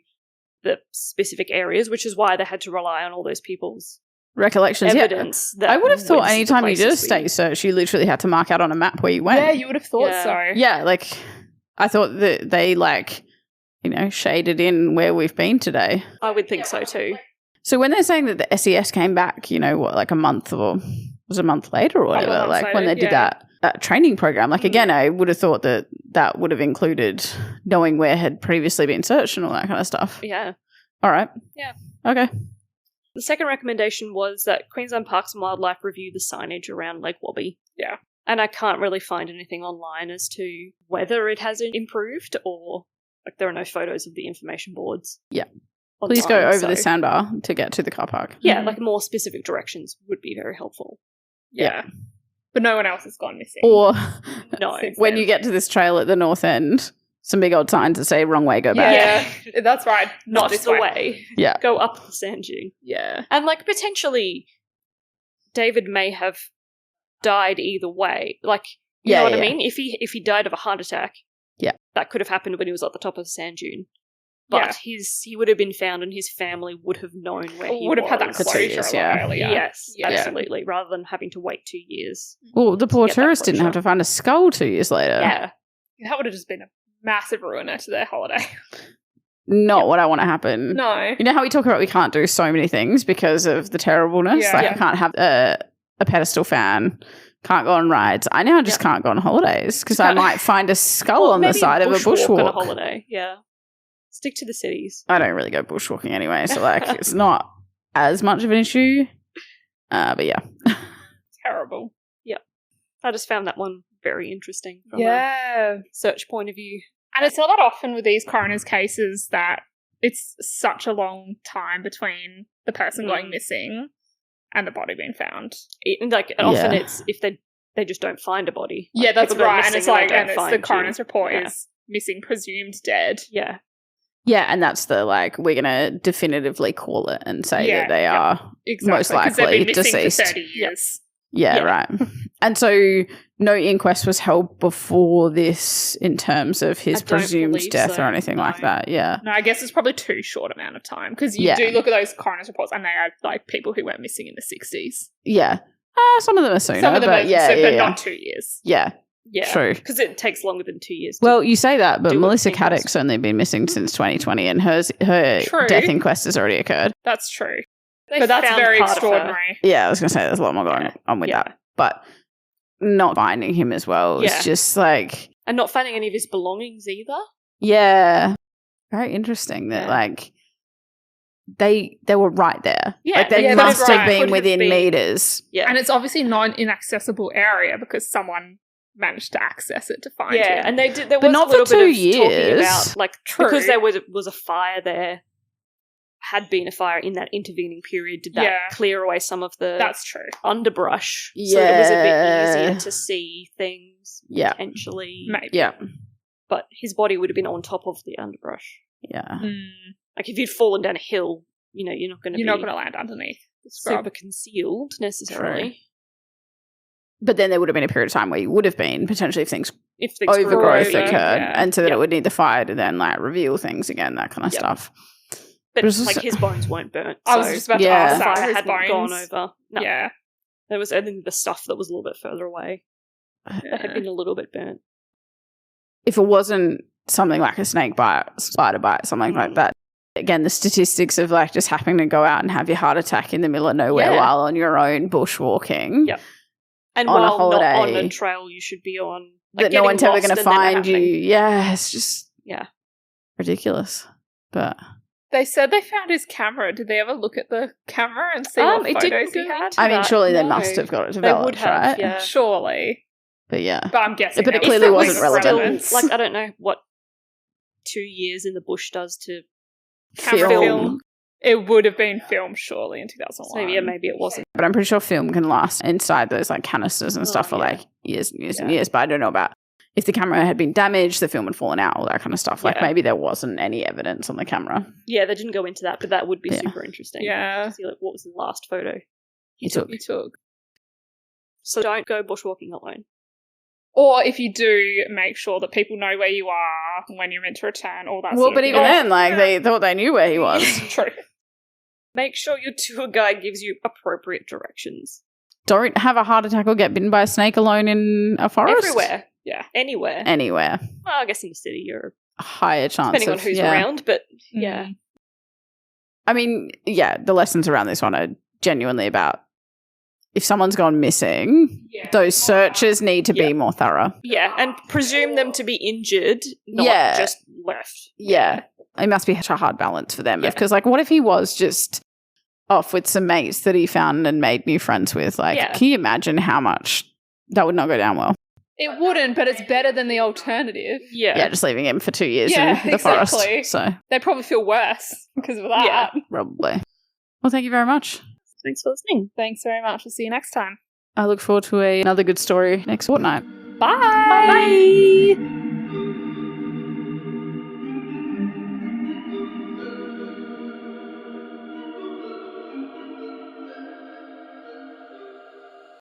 the specific areas, which is why they had to rely on all those people's Recollections, evidence. yeah. I would have thought anytime you did a state search, you literally had to mark out on a map where you went. Yeah, you would have thought so. Yeah, like, I thought that they, shaded in where we've been today. I would think so too. So when they're saying that the SES came back, a month or... was it a month later or whatever, when they did that training program. Again, I would have thought that would have included knowing where had previously been searched and all that kind of stuff. Yeah. All right. Yeah. Okay. The second recommendation was that Queensland Parks and Wildlife review the signage around Lake Wabby. Yeah. And I can't really find anything online as to whether it has improved or, there are no photos of the information boards. Yeah. Online, please go over the sandbar to get to the car park. Yeah, more specific directions would be very helpful. Yeah. But no one else has gone missing. Or no. When you get to this trail at the north end, some big old signs that say wrong way, go back. Yeah, that's right. Not this way. Yeah. Go up the sand dune. Yeah. And potentially David may have died either way. You know what I mean? If he died of a heart attack, that could have happened when he was at the top of the sand dune. But he would have been found and his family would have known where he would have had that for 2 years, earlier. Yes, absolutely. Rather than having to wait 2 years. Well, the poor tourist didn't have to find a skull 2 years later. Yeah. That would have just been a massive ruiner to their holiday. Not what I want to happen. No. You know how we talk about we can't do so many things because of the terribleness? I can't have a pedestal fan, can't go on rides. I now just can't go on holidays because I might find a skull on the side of a bushwalk. On a holiday, yeah. Stick to the cities. I don't really go bushwalking anyway, so it's not as much of an issue. But yeah. Terrible. Yep. I just found that one very interesting from a search point of view. And it's not that often with these coroner's cases that it's such a long time between the person going missing and the body being found. Often it's if they just don't find a body. Yeah, that's right. And it's the coroner's report Yeah. is missing, presumed dead. Yeah. Yeah, and that's the we're going to definitively call it and say that they are most likely deceased. For 30 years. Yeah, right. And so no inquest was held before this in terms of his presumed death or anything like that. Yeah. No, I guess it's probably too short amount of time because you do look at those coroner's reports and they are people who went missing in the 60s. Yeah. Some of them are sooner, Some of them but not 2 years. Yeah. Yeah, true. Because it takes longer than 2 years. Well, you say that, but Melissa Caddick's only been missing since 2020 and her death inquest has already occurred. That's true. But that's very extraordinary. Yeah, I was going to say there's a lot more going on with that. But not finding him as well is just And not finding any of his belongings either. Yeah. Very interesting that they were right there. Yeah. They must have been within meters. Yeah. And it's obviously not an inaccessible area because someone managed to access it to find him. Yeah, and they did. There but was not a little for 2 bit of years. talking about because there was a fire there. Had been a fire in that intervening period. Did that clear away some of the underbrush? So it was a bit easier to see things potentially. Maybe. Yeah. But his body would have been on top of the underbrush. Yeah. If you'd fallen down a hill, you're not going to land underneath. super concealed necessarily. True. But then there would have been a period of time where you would have been potentially if things occurred, overgrowth and so that it would need the fire to then like reveal things again, that kind of stuff. But like his bones weren't burnt. I was just about to ask the that. fire His hadn't bones. gone over. No. Yeah. There was only the stuff that was a little bit further away that had been a little bit burnt. If it wasn't something like a snake bite, spider bite, something like that, again, the statistics of like just happening to go out and have your heart attack in the middle of nowhere while on your own bushwalking. Yep. And on while a holiday, not on a trail you should be on. Like that no one's ever going to find you. happening. Yeah, it's just ridiculous. But They said they found his camera. Did they ever look at the camera and see what it photos didn't he go had? into I mean, that, surely they no. must have got it They developed, would have, right? yeah. Surely. But yeah. But I'm guessing. But it there was clearly probably wasn't relevant. relevance. Like, I don't know what 2 years in the bush does to Camera film. It would have been filmed surely in 2001. So yeah, maybe it wasn't. But I'm pretty sure film can last inside those like canisters and stuff for like years and years and years. But I don't know about if the camera had been damaged, the film had fallen out, all that kind of stuff. Like maybe there wasn't any evidence on the camera. Yeah, they didn't go into that, but that would be super interesting. Yeah. See, like, what was the last photo He took. So don't go bushwalking alone. Or if you do, make sure that people know where you are, when you're meant to return, all that Well, sort of but thing. even then, like they thought they knew where he was. True. Make sure your tour guide gives you appropriate directions. Don't have a heart attack or get bitten by a snake alone in a forest. Everywhere. Yeah. Anywhere. Anywhere. Well, I guess in the city you're A higher chance depending on of, who's around, but yeah. I mean, yeah, the lessons around this one are genuinely about if someone's gone missing, those searches need to be more thorough. Yeah, and presume them to be injured, not just left. Yeah. It must be such a hard balance for them. Because, like, what if he was just off with some mates that he found and made new friends with? Like, can you imagine how much that would not go down well? It wouldn't, but it's better than the alternative. Yeah, just leaving him for 2 years in the forest. So they probably feel worse because of that. Yeah, probably. Well, thank you very much. Thanks for listening. Thanks very much. We'll see you next time. I look forward to another good story next fortnight. Bye. Bye.